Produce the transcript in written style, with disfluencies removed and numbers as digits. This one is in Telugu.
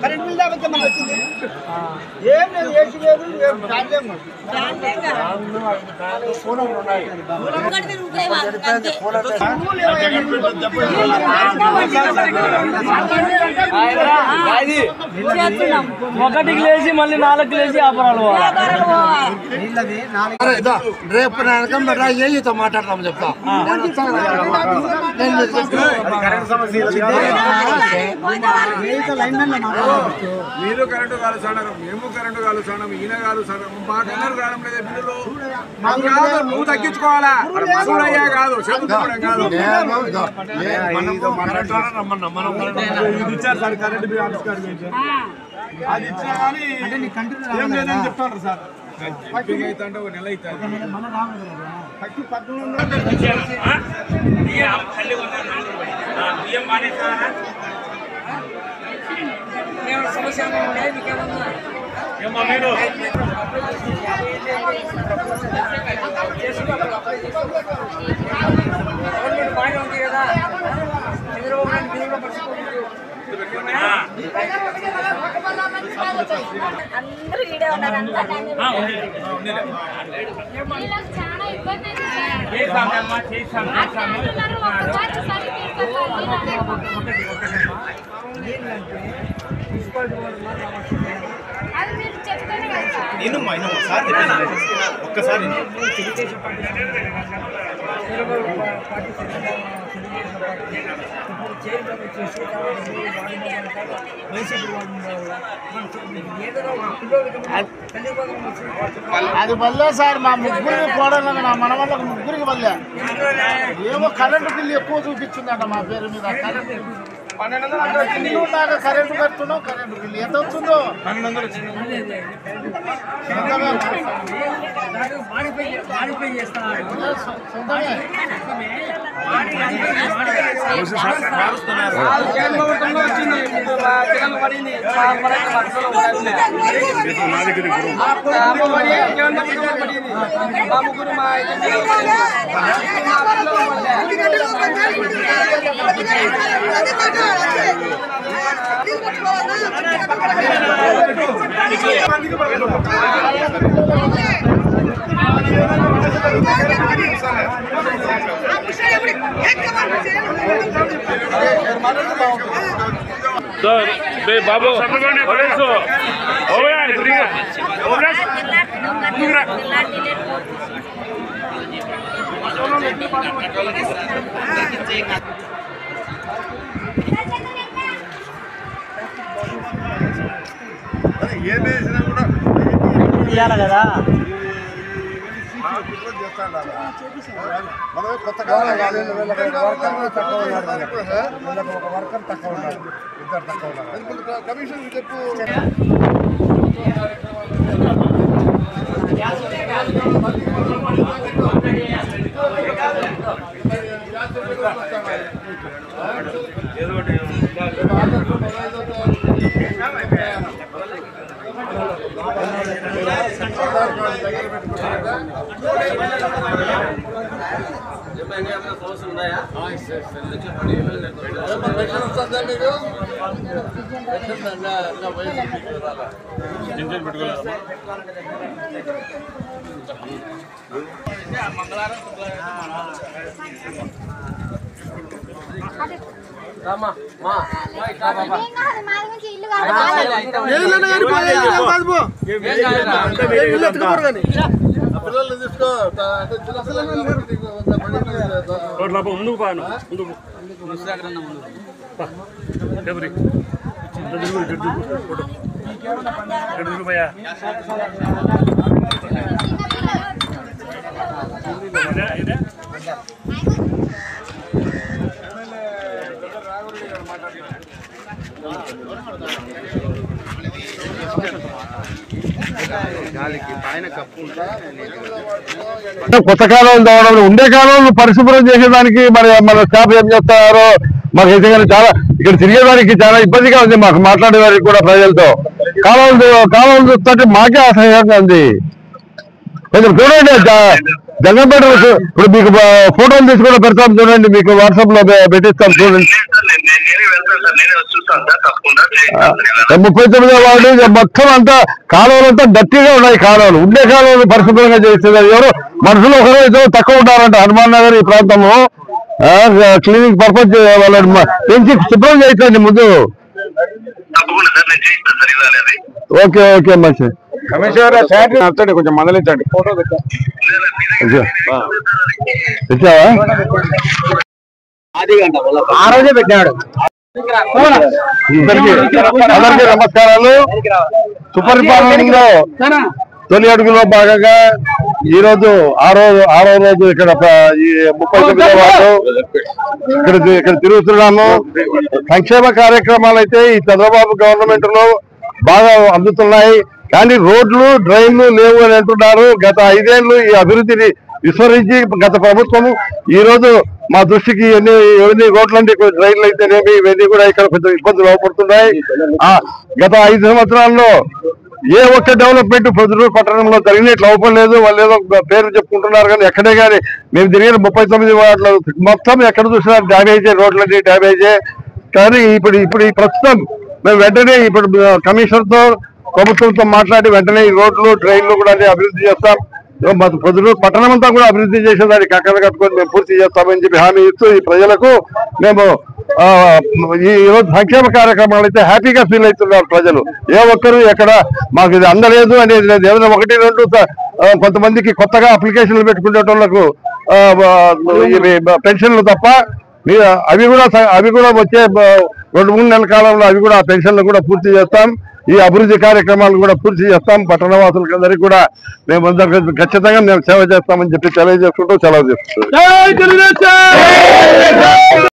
కరెంట్ బిల్ దాకా మనం వచ్చింది ఏం లేదు ఏసీ లేదు ఏం ప్రాబ్లం ఒకటికి లేచి మళ్ళీ 4కి లేచి వ్యాపారాలు రేపు ఏతో మాట్లాడతాం చెప్తా మీరు కరెంటు కాలుస్తున్నారు, మేము కరెంటు కాలుస్తున్నాం, ఈయన కాలుస్తున్నాం. మాకు అందరూ రావడం లేదా బిల్లులు? నువ్వు తగ్గించుకోవాలా, చూడయ్యా కాదు, చెబుతున్నాం కాదు. ఇది ఇచ్చారు సార్ కరెంటు బిల్ ఆఫీస్ కాడికి వచ్చి. అది ఇచ్చినా కానీ ఏం లేదని చెప్తాను సార్. అయితే ఒక నెల అవుతుంది. సమస్య బాగా ఉంది కదా అందరూ ఈడే ఉన్నారంతా ఒక్కసారి అది వల్లే సార్ మా ముగ్గురికి కోడలు నా మన వాళ్ళకి ముగ్గురికి వల్లే ఏమో కరెంటు బిల్లు ఎక్కువ చూపించిందంట మా పేరు మీద. కరెంటు 1200 దాకా కరెంటు కడుతున్నాం. కరెంటు బిల్లు ఎంత వస్తుందో 1200 బాబు ఏమేసినా కూడా ఇవ్వాలి కదా. మనం కొత్తగా తక్కువ ఒక వర్కర్ తక్కువ ఉన్నారు, ఇద్దరు తక్కువ ఉన్నారు. కమిషన్ చెప్పు. సమస్యలు ఉన్నాయా? మంగళవారం కొత్త కాలం తవ్వడం ఉండే కాలంలో పరిశుభ్రం చేసేదానికి మరి మన స్టాఫ్ ఏం చేస్తారో మాకు అయితే చాలా ఇక్కడ తిరిగేదానికి చాలా ఇబ్బందిగా ఉంది మాకు మాట్లాడేదానికి కూడా ప్రజలతో కాలం చూస్తుంటే మాకే అసహ్యంగా ఉంది కొంచెం చూడండి జగన్పేట ఇప్పుడు మీకు ఫోటోలు తీసుకుని పెడతాం చూడండి మీకు వాట్సాప్ లో పెట్టిస్తాం చూడండి 39వ వార్డు మొత్తం అంతా కాలువలంతా డట్టిగా ఉన్నాయి కాలువలు ఉండే కాలువలు పరిశుభ్రంగా చేస్తున్నారు ఎవరు మనుషులు ఒకరు ఏదో తక్కువ ఉంటారంట హనుమాన్ నగర్ ఈ ప్రాంతంలో క్లినిక్ పర్పస్ వాళ్ళని పెంచి శుభ్రం చేయించండి ముందు ఓకే ఓకే మంచి కమిషనర్ కొంచెం మొదలెట్టండి ఫోటో తెచ్చావా ఆ రోజే పెట్టాడు అందరికీ నమస్కారాలు సుపరిపాలనలో తొలి అడుగులో భాగంగా ఈ రోజు ఆరో రోజు ఇక్కడ 39వ వార్డు ఇక్కడ తిరుగుతున్నాము సంక్షేమ కార్యక్రమాలు అయితే ఈ చంద్రబాబు గవర్నమెంట్ లో బాగా అందుతున్నాయి కానీ రోడ్లు డ్రైన్లు లేవు అని అంటున్నారు గత 5 ఏళ్లు ఈ అభివృద్ధిని విస్మరించి గత ప్రభుత్వము ఈ రోజు మా దృష్టికి ఎన్ని రోడ్లంటే డ్రైన్లు అయితేనేమి ఇవన్నీ కూడా ఇక్కడ కొంచెం ఇబ్బందులు అవపడుతున్నాయి గత 5 సంవత్సరాల్లో ఏ ఒక్క డెవలప్మెంట్ పొద్దుటూరు పట్టణంలో జరిగినట్లు అవపడలేదు వాళ్ళు ఏదో పేరు చెప్పుకుంటున్నారు కానీ ఎక్కడే కానీ మేము తిరిగిన 39 వార్డులు మొత్తం ఎక్కడ చూసినా డ్యామేజే రోడ్లన్నీ డ్యామేజే కానీ ఇప్పుడు ఈ ప్రస్తుతం మేము వెంటనే ఇప్పుడు కమిషనర్ తో ప్రభుత్వంతో మాట్లాడి వెంటనే ఈ రోడ్లు డ్రైన్లు కూడా అభివృద్ధి చేస్తాం పొద్దుటూరు పట్టణం అంతా కూడా అభివృద్ధి చేసేదానికి కక్కలు కట్టుకొని మేము పూర్తి చేస్తామని చెప్పి హామీ ఇస్తూ ఈ ప్రజలకు మేము ఈ రోజు సంక్షేమ కార్యక్రమాలు అయితే హ్యాపీగా ఫీల్ అవుతున్నారు ప్రజలు ఏ ఒక్కరు ఎక్కడ మాకు ఇది అందలేదు అనేది లేదు ఏదైనా 1-2 కొంతమందికి కొత్తగా అప్లికేషన్లు పెట్టుకునేటోళ్లకు పెన్షన్లు తప్ప అవి కూడా వచ్చే 2-3 నెలల కాలంలో అవి కూడా పెన్షన్లు కూడా పూర్తి చేస్తాం ఈ అభివృద్ధి కార్యక్రమాలు కూడా పూర్తి చేస్తాం పట్టణవాసులకు అందరికీ కూడా మేము ఖచ్చితంగా మేము సేవ చేస్తామని చెప్పి తెలియజేసుకుంటూ సెలవు చేస్తున్నాం.